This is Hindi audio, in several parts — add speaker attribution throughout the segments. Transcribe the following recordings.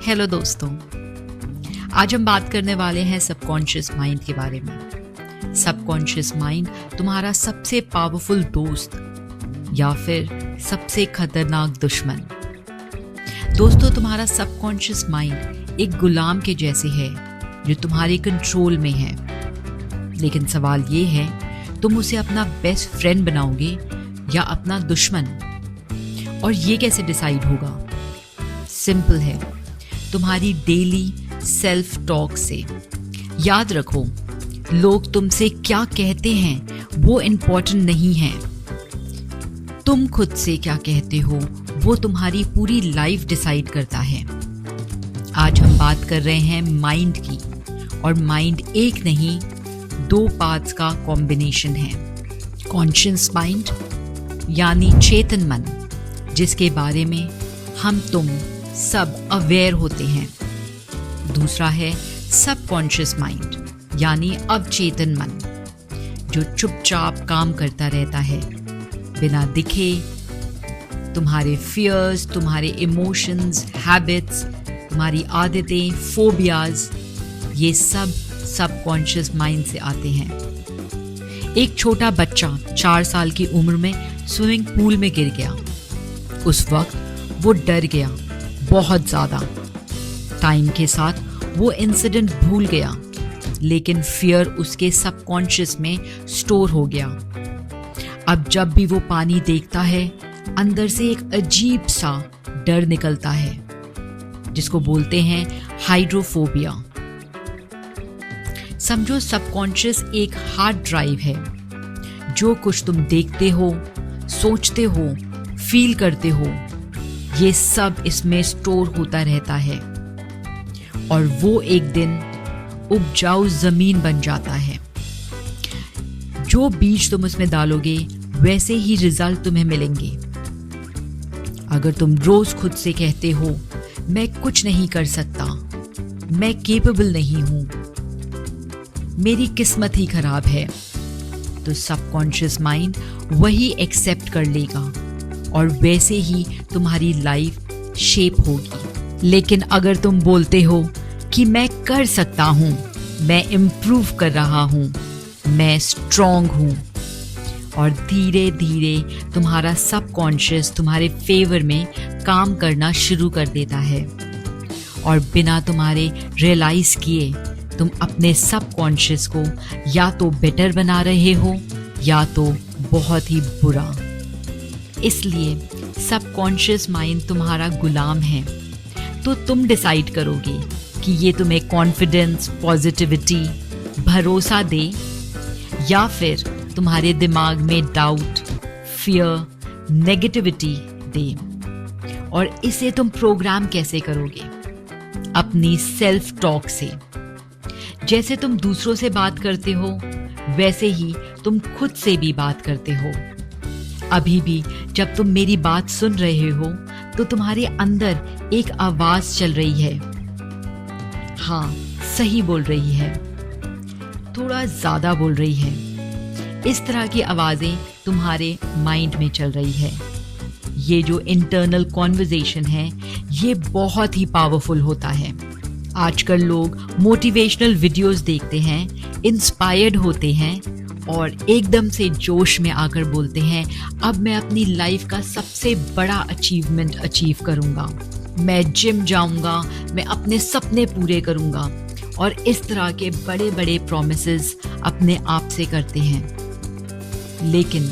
Speaker 1: हेलो दोस्तों, आज हम बात करने वाले हैं सबकॉन्शियस माइंड के बारे में। सबकॉन्शियस माइंड तुम्हारा सबसे पावरफुल दोस्त या फिर सबसे खतरनाक दुश्मन। दोस्तों, तुम्हारा सबकॉन्शियस माइंड एक गुलाम के जैसे है जो तुम्हारे कंट्रोल में है। लेकिन सवाल ये है, तुम उसे अपना बेस्ट फ्रेंड बनाओगे या अपना दुश्मन? और ये कैसे डिसाइड होगा? सिंपल है, तुम्हारी डेली सेल्फ टॉक से। याद रखो, लोग तुमसे क्या कहते हैं वो इम्पोर्टेंट नहीं है, तुम खुद से क्या कहते हो वो तुम्हारी पूरी लाइफ डिसाइड करता है। आज हम बात कर रहे हैं माइंड की, और माइंड एक नहीं, दो पार्ट्स का कॉम्बिनेशन है। कॉन्शियस माइंड यानी चेतन मन, जिसके बारे में हम तुम सब अवेयर होते हैं। दूसरा है सबकॉन्शियस माइंड यानी अवचेतन मन, जो चुपचाप काम करता रहता है बिना दिखे। तुम्हारे फियर्स, तुम्हारे इमोशंस, हैबिट्स, तुम्हारी आदतें, फोबियाज, ये सब सबकॉन्शियस माइंड से आते हैं। एक छोटा बच्चा 4 साल की उम्र में स्विमिंग पूल में गिर गया। उस वक्त वो डर गया, बहुत ज़्यादा। टाइम के साथ वो इंसिडेंट भूल गया, लेकिन फियर उसके सबकॉन्शियस में स्टोर हो गया। अब जब भी वो पानी देखता है, अंदर से एक अजीब सा डर निकलता है, जिसको बोलते हैं हाइड्रोफोबिया। समझो, सबकॉन्शियस एक हार्ड ड्राइव है। जो कुछ तुम देखते हो, सोचते हो, फील करते हो, ये सब इसमें स्टोर होता रहता है, और वो एक दिन उपजाऊ जमीन बन जाता है। जो बीज तुम उसमें डालोगे, वैसे ही रिजल्ट तुम्हें मिलेंगे। अगर तुम रोज खुद से कहते हो, मैं कुछ नहीं कर सकता, मैं केपेबल नहीं हूं, मेरी किस्मत ही खराब है, तो सबकॉन्शियस माइंड वही एक्सेप्ट कर लेगा, और वैसे ही तुम्हारी लाइफ शेप होगी। लेकिन अगर तुम बोलते हो कि मैं कर सकता हूँ, मैं इम्प्रूव कर रहा हूँ, मैं स्ट्रॉन्ग हूँ, और धीरे धीरे तुम्हारा सबकॉन्शियस तुम्हारे फेवर में काम करना शुरू कर देता है, और बिना तुम्हारे रियलाइज किए तुम अपने सबकॉन्शियस को या तो बेटर बना रहे हो या तो बहुत ही बुरा। इसलिए सबकॉन्शियस माइंड तुम्हारा गुलाम है। तो तुम डिसाइड करोगे कि ये तुम्हें कॉन्फिडेंस, पॉजिटिविटी, भरोसा दे, या फिर तुम्हारे दिमाग में डाउट, फियर, नेगेटिविटी दे। और इसे तुम प्रोग्राम कैसे करोगे? अपनी सेल्फ टॉक से। जैसे तुम दूसरों से बात करते हो, वैसे ही तुम खुद से भी बात करते हो। अभी भी जब तुम मेरी बात सुन रहे हो, तो तुम्हारे अंदर एक आवाज चल रही है। हाँ, सही बोल रही है, थोड़ा ज्यादा बोल रही है। इस तरह की आवाजें तुम्हारे माइंड में चल रही है। ये जो इंटरनल कॉन्वर्सेशन है, ये बहुत ही पावरफुल होता है। आजकल लोग मोटिवेशनल वीडियोस देखते हैं, इंस्पायर्ड होते हैं, और एकदम से जोश में आकर बोलते हैं, अब मैं अपनी लाइफ का सबसे बड़ा अचीवमेंट अचीव करूंगा, मैं जिम जाऊंगा, मैं अपने सपने पूरे करूंगा, और इस तरह के बड़े बड़े प्रॉमिसेस अपने आप से करते हैं। लेकिन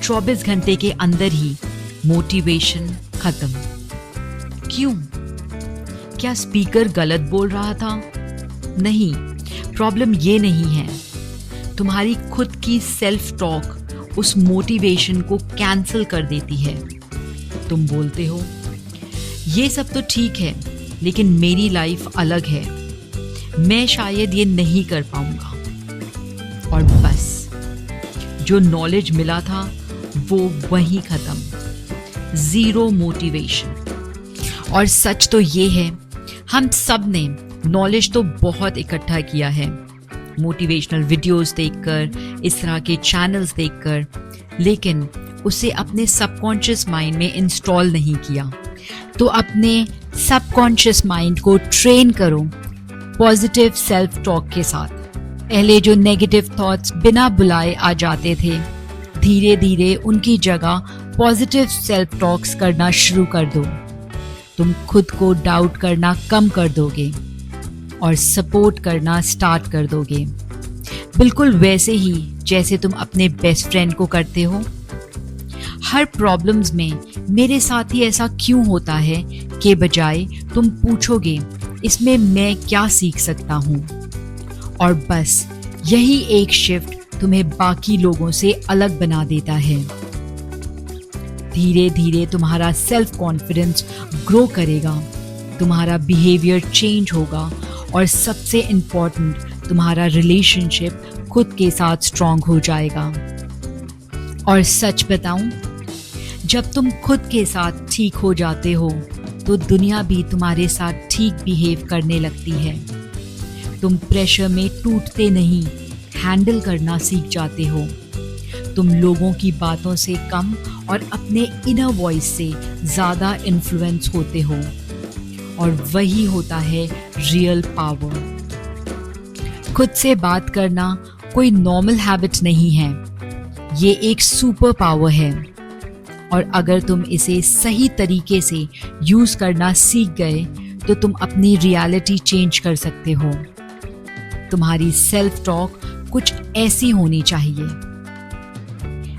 Speaker 1: 24 घंटे के अंदर ही मोटिवेशन खत्म। क्यों? क्या स्पीकर गलत बोल रहा था? नहीं, प्रॉब्लम ये नहीं है। तुम्हारी खुद की सेल्फ टॉक उस मोटिवेशन को कैंसिल कर देती है। तुम बोलते हो, ये सब तो ठीक है, लेकिन मेरी लाइफ अलग है, मैं शायद ये नहीं कर पाऊंगा। और बस, जो नॉलेज मिला था वो वहीं खत्म, जीरो मोटिवेशन। और सच तो ये है, हम सब ने नॉलेज तो बहुत इकट्ठा किया है, मोटिवेशनल वीडियोस देखकर, इस तरह के चैनल्स देखकर, लेकिन उसे अपने सबकॉन्शियस माइंड में इंस्टॉल नहीं किया। तो अपने सबकॉन्शियस माइंड को ट्रेन करो पॉजिटिव सेल्फ टॉक के साथ। पहले जो नेगेटिव थॉट्स बिना बुलाए आ जाते थे, धीरे धीरे उनकी जगह पॉजिटिव सेल्फ टॉक्स करना शुरू कर दो। तुम खुद को डाउट करना कम कर दोगे और सपोर्ट करना स्टार्ट कर दोगे, बिल्कुल वैसे ही जैसे तुम अपने बेस्ट फ्रेंड को करते हो। हर प्रॉब्लम्स में मेरे साथ ही ऐसा क्यों होता है के बजाय तुम पूछोगे इसमें मैं क्या सीख सकता हूँ, और बस यही एक शिफ्ट तुम्हें बाकी लोगों से अलग बना देता है। धीरे धीरे तुम्हारा सेल्फ कॉन्फिडेंस ग्रो करेगा, तुम्हारा बिहेवियर चेंज होगा और सबसे इम्पॉर्टेंट तुम्हारा रिलेशनशिप खुद के साथ स्ट्रांग हो जाएगा। और सच बताऊं, जब तुम खुद के साथ ठीक हो जाते हो तो दुनिया भी तुम्हारे साथ ठीक बिहेव करने लगती है। तुम प्रेशर में टूटते नहीं, हैंडल करना सीख जाते हो। तुम लोगों की बातों से कम और अपने इनर वॉइस से ज़्यादा इन्फ्लुएंस होते हो, और वही होता है रियल पावर। खुद से बात करना कोई नॉर्मल हैबिट नहीं है, ये एक सुपर पावर है, और अगर तुम इसे सही तरीके से यूज़ करना सीख गए तो तुम अपनी रियलिटी चेंज कर सकते हो। तुम्हारी सेल्फ टॉक कुछ ऐसी होनी चाहिए,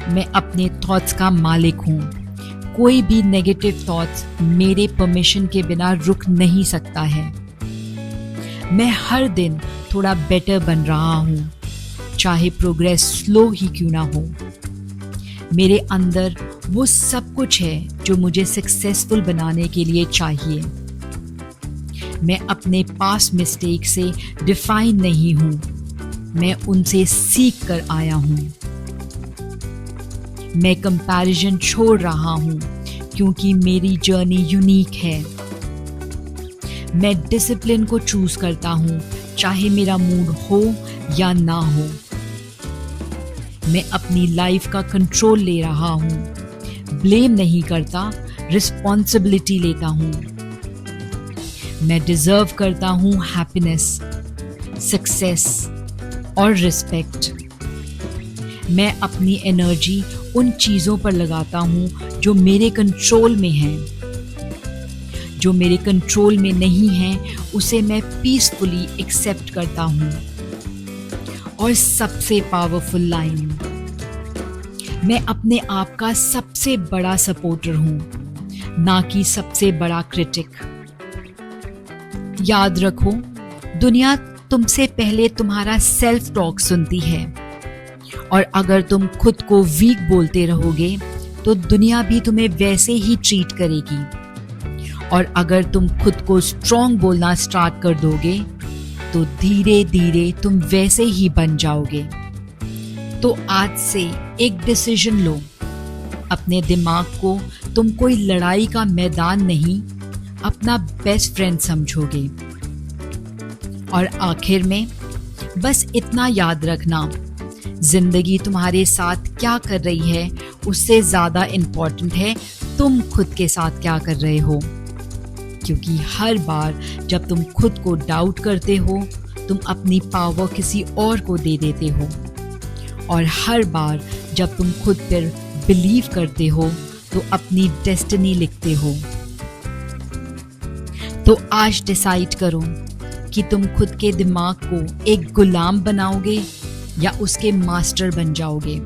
Speaker 1: मैं अपने थॉट्स का मालिक हूँ, कोई भी नेगेटिव थॉट्स मेरे परमिशन के बिना रुक नहीं सकता है। मैं हर दिन थोड़ा बेटर बन रहा हूँ, चाहे प्रोग्रेस स्लो ही क्यों ना हो। मेरे अंदर वो सब कुछ है जो मुझे सक्सेसफुल बनाने के लिए चाहिए। मैं अपने पास्ट मिस्टेक से डिफाइन नहीं हूँ, मैं उनसे सीख कर आया हूँ। मैं कंपैरिजन छोड़ रहा हूँ क्योंकि मेरी जर्नी यूनिक है। मैं डिसिप्लिन को चूज करता हूँ, चाहे मेरा मूड हो या ना हो। मैं अपनी लाइफ का कंट्रोल ले रहा हूँ, ब्लेम नहीं करता, रिस्पॉन्सिबिलिटी लेता हूँ। मैं डिजर्व करता हूँ हैप्पीनेस, सक्सेस और रिस्पेक्ट। मैं अपनी एनर्जी उन चीज़ों पर लगाता हूँ जो मेरे कंट्रोल में हैं। जो मेरे कंट्रोल में नहीं है उसे मैं पीसफुली एक्सेप्ट करता हूँ। और सबसे पावरफुल लाइन, मैं अपने आप का सबसे बड़ा सपोर्टर हूँ, ना कि सबसे बड़ा क्रिटिक। याद रखो, दुनिया तुमसे पहले तुम्हारा सेल्फ टॉक सुनती है, और अगर तुम खुद को वीक बोलते रहोगे तो दुनिया भी तुम्हें वैसे ही ट्रीट करेगी, और अगर तुम खुद को स्ट्रॉन्ग बोलना स्टार्ट कर दोगे तो धीरे धीरे तुम वैसे ही बन जाओगे। तो आज से एक डिसीजन लो, अपने दिमाग को तुम कोई लड़ाई का मैदान नहीं, अपना बेस्ट फ्रेंड समझोगे। और आखिर में बस इतना याद रखना, जिंदगी तुम्हारे साथ क्या कर रही है उससे ज़्यादा इम्पॉर्टेंट है तुम खुद के साथ क्या कर रहे हो। क्योंकि हर बार जब तुम खुद को डाउट करते हो, तुम अपनी पावर किसी और को दे देते हो, और हर बार जब तुम खुद पर बिलीव करते हो तो अपनी डेस्टिनी लिखते हो। तो आज डिसाइड करो कि तुम खुद के दिमाग को एक गुलाम बनाओगे या उसके मास्टर बन जाओगे।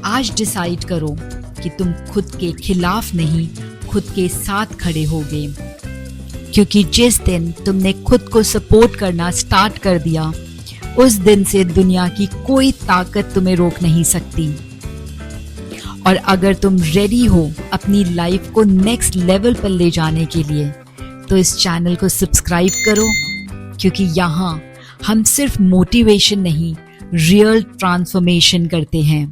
Speaker 1: आज डिसाइड करो कि तुम खुद के खिलाफ नहीं, खुद के साथ खड़े होगे। क्योंकि जिस दिन तुमने खुद को सपोर्ट करना स्टार्ट कर दिया, उस दिन से दुनिया की कोई ताकत तुम्हें रोक नहीं सकती। और अगर तुम रेडी हो अपनी लाइफ को नेक्स्ट लेवल पर ले जाने के लिए, तो इस चैनल को सब्सक्राइब करो, क्योंकि यहाँ हम सिर्फ मोटिवेशन नहीं, रियल ट्रांसफॉर्मेशन करते हैं।